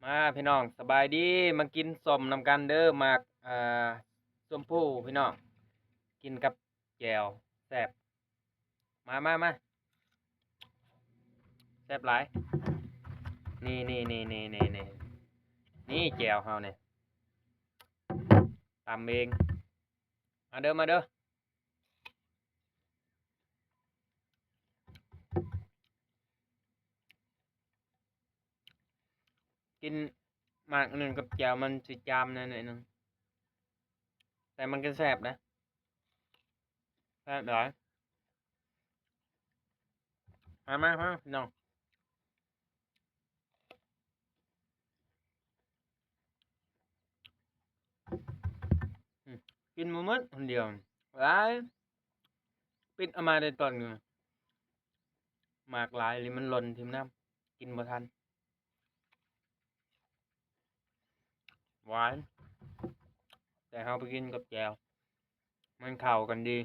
มาพี่น้องสบายดีมากินส้มนำกันเด้อมากส้มผู้พี่น้องกินกับแจ่วแซ่บมาแซ่บหลายนี่แจ่วเฮาเนี่ยตำเองมาเด้อกินหมากหนึ่งกับแจ่วมันสิจามหน่อยหนึงแต่มันก็แซ่บนะแซ่บหลายมาพี่น้องอืมกินหมดคนเดียวหลายปิดเอามาได้ตอนหนึงหมากหลายหรือมันหล่นทิ่มน้ำกินบ่ทันหวานแต่เฮาไปกินกับแจ่วมันเข้ากันดี